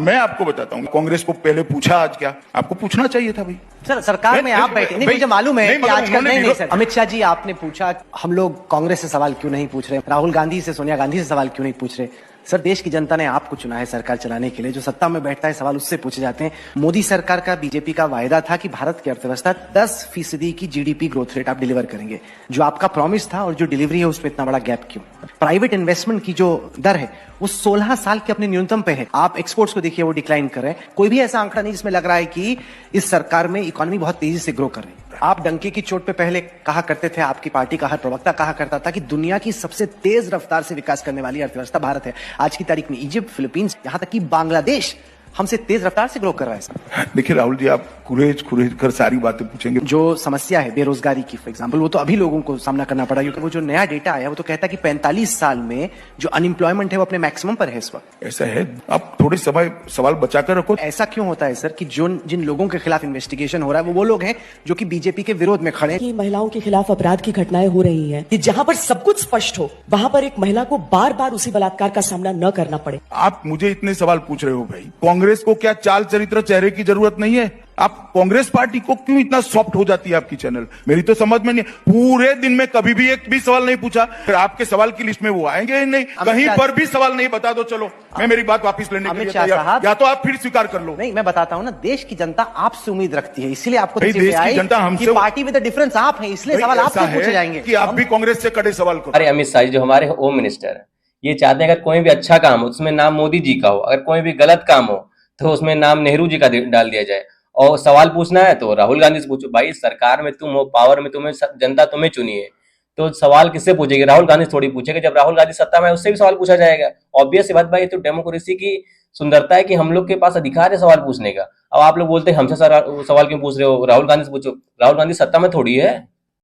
मैं आपको बताता हूँ, कांग्रेस को पहले पूछा आज क्या, आपको पूछना चाहिए था भाई। सर सरकार में आप बैठे नहीं, मुझे मालूम है कि आजकल नहीं सर। अमित शाह जी, आपने पूछा हम लोग कांग्रेस से सवाल क्यों नहीं पूछ रहे, राहुल गांधी से, सोनिया गांधी से सवाल क्यों नहीं पूछ रहे। सर देश की जनता ने आपको चुना है सरकार चलाने के लिए, जो सत्ता में बैठता है सवाल उससे पूछे जाते हैं। मोदी सरकार का, बीजेपी का वायदा था कि भारत की अर्थव्यवस्था 10% की जीडीपी ग्रोथ रेट आप डिलीवर करेंगे। जो आपका प्रॉमिस था और जो डिलीवरी है उसमें इतना बड़ा गैप क्यों? प्राइवेट इन्वेस्टमेंट की जो दर है वो 16 साल के अपने न्यूनतम पे है। आप एक्सपोर्ट्स को देखिए वो डिक्लाइन कर रहे हैं। कोई भी ऐसा आंकड़ा नहीं जिसमें लग रहा है कि इस सरकार में इकोनॉमी बहुत तेजी से ग्रो कर रही है। आप डंके की चोट पे पहले कहा करते थे, आपकी पार्टी का हर प्रवक्ता कहा करता था कि दुनिया की सबसे तेज रफ्तार से विकास करने वाली अर्थव्यवस्था भारत है। आज की तारीख में इजिप्ट, फिलीपींस, यहां तक कि बांग्लादेश हमसे तेज रफ्तार से ग्रो कर रहा है सर। देखिए राहुल जी, आप कुरेज कर सारी बातें पूछेंगे। जो समस्या है बेरोजगारी की फॉर एग्जांपल, वो तो अभी लोगों को सामना करना पड़ा, क्योंकि वो जो नया डेटा आया वो तो कहता है कि 45 साल में जो अनएम्प्लॉयमेंट है वो अपने मैक्सिमम पर है इस वक्त। ऐसा है, आप थोड़े सवाल बचाकर रखो। ऐसा क्यों होता है सर कि जिन लोगों के खिलाफ इन्वेस्टिगेशन हो रहा है वो लोग हैं जो कि बीजेपी के विरोध में खड़े हैं? कि महिलाओं के खिलाफ अपराध की घटनाएं हो रही हैं, कि जहां पर सब कुछ स्पष्ट हो वहां पर एक महिला को बार बार उसी बलात्कार का सामना न करना पड़े। आप मुझे इतने सवाल पूछ रहे हो भाई, कांग्रेस को क्या चाल चरित्र चेहरे की जरूरत नहीं है? आप कांग्रेस पार्टी को क्यों इतना सॉफ्ट हो जाती है आपकी चैनल? मेरी तो समझ में नहीं। पूरे दिन में कभी भी एक भी सवाल नहीं पूछा, फिर आपके सवाल की लिस्ट में वो आएंगे ही नहीं। कहीं पर भी सवाल नहीं, बता दो चलो मैं मेरी बात वापस लेने के लिए तैयार, या तो आप फिर स्वीकार कर लो। नहीं, मैं बताता हूं ना, देश की जनता आपसे उम्मीद रखती है, इसलिए आपको देश की जनता हमसे, पार्टी विद द डिफरेंस आप हैं, इसलिए सवाल आपसे पूछे जाएंगे कि आप भी कांग्रेस से कड़े सवाल करो। अरे अमित शाह जी जो हमारे होम मिनिस्टर है, ये चाहते हैं अगर कोई भी अच्छा काम हो उसमें नाम मोदी जी का हो, अगर कोई भी गलत काम हो तो उसमें नाम नेहरू जी का डाल दिया जाए। और सवाल पूछना है तो राहुल गांधी से पूछो। भाई सरकार में तुम हो, पावर में तुम्हें, जनता तुम्हें चुनी है, तो सवाल किससे पूछेगी? राहुल गांधी थोड़ी पूछेगा। जब राहुल गांधी सत्ता में है उससे भी सवाल पूछा जाएगा। ऑब्वियस सी बात भाई, तो डेमोक्रेसी की सुंदरता है कि हम लोग के पास अधिकार है सवाल पूछने का। अब आप लोग बोलते हैं हमसे सवाल क्यों पूछ रहे हो, राहुल गांधी से पूछो। राहुल गांधी सत्ता में थोड़ी है।